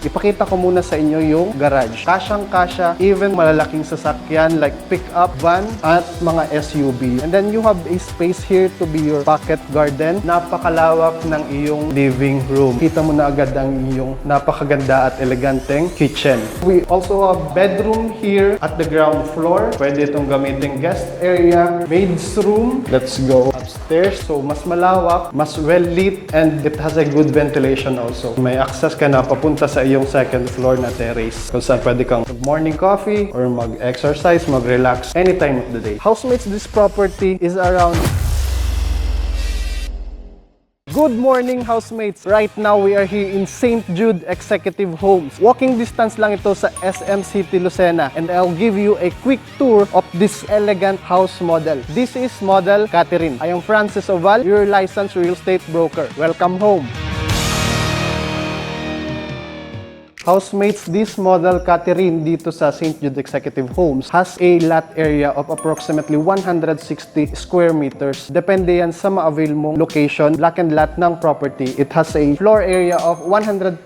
Ipakita ko muna sa inyo yung garage. Kasyang-kasya, even malalaking sasakyan like pick-up, van, at mga SUV. And then you have a space here to be your pocket garden. Napakalawak ng iyong living room. Kita mo na agad ang iyong napakaganda at eleganteng kitchen. We also have bedroom here at the ground floor. Pwede itong gamitin guest area, maid's room. Let's go upstairs. So, mas malawak, mas well-lit, and it has a good ventilation also. May access ka na papunta sa yung second floor na terrace kung saan pwede kang mag-morning coffee or mag-exercise, mag-relax any time of the day. Housemates, this property is around... Good morning, housemates! Right now, we are here in St. Jude Executive Homes. Walking distance lang ito sa SM City, Lucena. And I'll give you a quick tour of this elegant house model. This is Model Catherine. I am Francis Oval, your licensed real estate broker. Welcome home! Housemates, this Model Catherine dito sa St. Jude Executive Homes has a lot area of approximately 160 square meters. Depende yan sa ma-avail mong location, block and lot ng property. It has a floor area of 158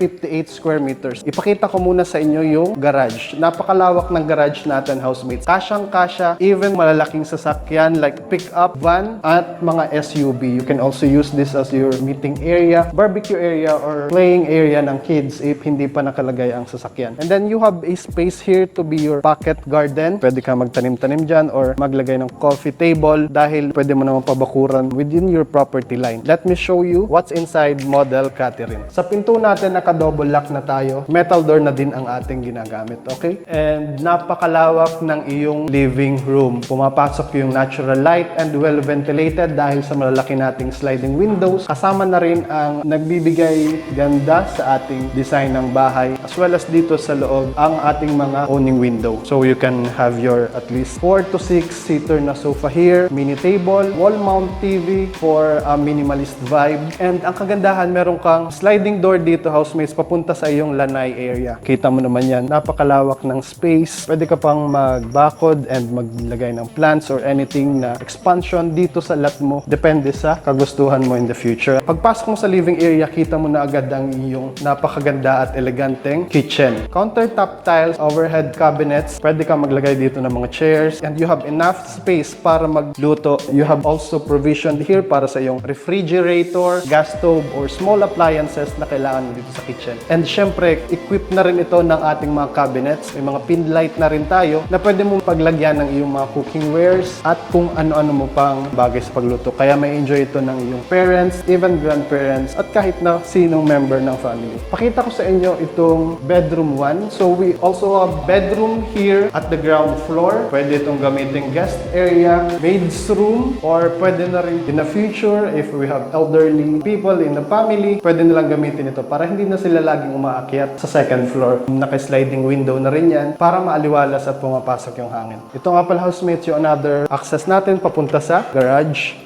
square meters. Ipakita ko muna sa inyo yung garage. Napakalawak ng garage natin, housemates. Kasyang-kasya, even malalaking sasakyan like pick-up, van, at mga SUV. You can also use this as your meeting area, barbecue area, or playing area ng kids if hindi pa nakalagay ang sasakyan. And then you have a space here to be your pocket garden. Pwede ka magtanim-tanim dyan or maglagay ng coffee table dahil pwede mo naman pabakuran within your property line. Let me show you what's inside Model Catherine. Sa pinto natin, naka-double lock na tayo. Metal door na din ang ating ginagamit, okay? And napakalawak ng iyong living room. Pumapasok yung natural light and well-ventilated dahil sa malalaki nating sliding windows. Kasama na rin ang nagbibigay ganda sa ating design ng bahay, as well as dito sa loob ang ating mga owning window. So you can have your at least 4 to 6 seater na sofa here, mini table, wall mount TV for a minimalist vibe. And ang kagandahan, meron kang sliding door dito, housemates, papunta sa iyong lanay area. Kita mo naman yan, napakalawak ng space. Pwede ka pang magbakod and maglagay ng plants or anything na expansion dito sa lot mo. Depende sa kagustuhan mo in the future. Pagpasok mo sa living area, kita mo na agad ang iyong napakaganda at eleganteng kitchen. Countertop tiles, overhead cabinets, pwede ka maglagay dito ng mga chairs, and you have enough space para magluto. You have also provision here para sa iyong refrigerator, gas stove, or small appliances na kailangan mo dito sa kitchen. And syempre, equip na rin ito ng ating mga cabinets. May mga pin light na rin tayo na pwede mong paglagyan ng iyong mga cooking wares at kung ano-ano mo pang bagay sa pagluto. Kaya may enjoy ito ng iyong parents, even grandparents, at kahit na sinong member ng family. Pakita ko sa inyo itong bedroom 1. So we also have bedroom here at the ground floor. Pwede itong gamitin guest area, maid's room, or pwede na rin in the future if we have elderly people in the family, pwede nilang gamitin ito para hindi na sila laging umaakyat sa second floor. Naka-sliding window na rin yan para maaliwalas at pumapasok yung hangin. Ito nga pala, housemates, yung another access natin papunta sa garage.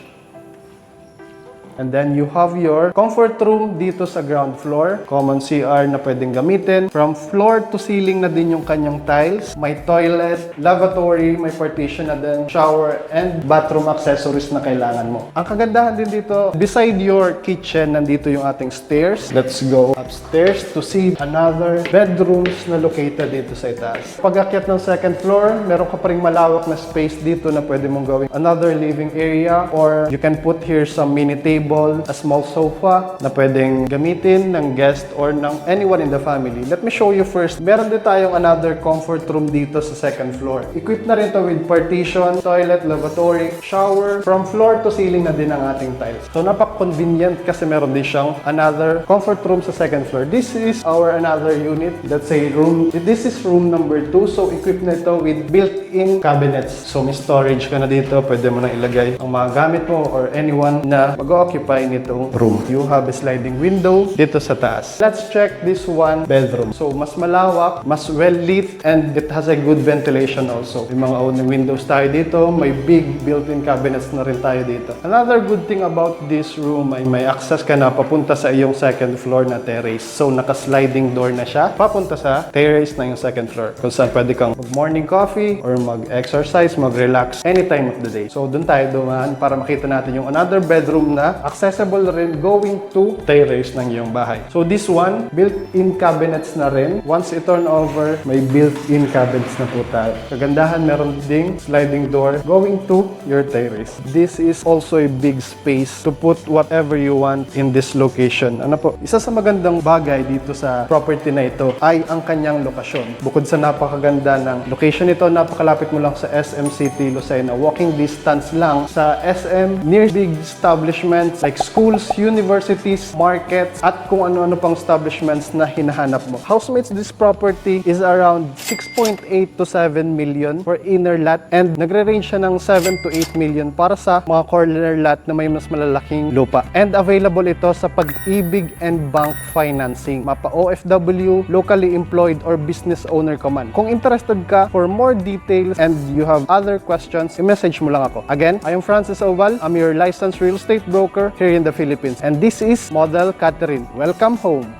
And then you have your comfort room dito sa ground floor. Common CR na pwedeng gamitin. From floor to ceiling na din yung kanyang tiles. May toilet, lavatory, may partition na din, shower, and bathroom accessories na kailangan mo. Ang kagandahan din dito, beside your kitchen, nandito yung ating stairs. Let's go upstairs to see another bedrooms na located dito sa itaas. Pag-akyat ng second floor, meron ka pa ring malawak na space dito na pwede mong gawing another living area, or you can put here some mini table, a small sofa na pwedeng gamitin ng guest or ng anyone in the family. Let me show you first. Meron din tayong another comfort room dito sa second floor. Equipped na rin to with partition, toilet, lavatory, shower. From floor to ceiling na din ang ating tiles. So napaka-convenient kasi meron din siyang another comfort room sa second floor. This is our another unit. Let's say room. This is room number 2. So equipped na ito with built-in cabinets. So may storage ka na dito. Pwede mo na ilagay ang mga gamit mo or anyone na mag-occupy nitong room. You have a sliding window dito sa taas. Let's check this one bedroom. So, mas malawak, mas well-lit, and it has a good ventilation also. May mga owning windows tayo dito. May big built-in cabinets na rin tayo dito. Another good thing about this room ay may access ka na papunta sa iyong second floor na terrace. So, naka-sliding door na siya. Papunta sa terrace na yung second floor. Kung saan pwede kang mag-morning coffee or mag-exercise, mag-relax any time of the day. So, dun tayo dumaan para makita natin yung another bedroom na accessible rin going to terrace ng iyong bahay. So this one, built-in cabinets na rin. Once i-turn over, may built-in cabinets na po tayo. Kagandahan, meron ding sliding door going to your terrace. This is also a big space to put whatever you want in this location. Ano po? Isa sa magandang bagay dito sa property na ito ay ang kanyang lokasyon. Bukod sa napakaganda ng location nito, napakalapit mo lang sa SM City, Lucena. Walking distance lang sa SM, near big establishments like schools, universities, markets, at kung ano-ano pang establishments na hinahanap mo. Housemates, this property is around 6.8 to 7 million for inner lot and nagre-range siya ng 7 to 8 million para sa mga corner lot na may mas malalaking lupa. And available ito sa Pag-ibig and bank financing. Mapa OFW, locally employed, or business owner ka man. Kung interested ka for more details and you have other questions, i-message mo lang ako. Again, I am Francis Oval. I'm your licensed real estate broker here in the Philippines. And this is Model Catherine. Welcome home!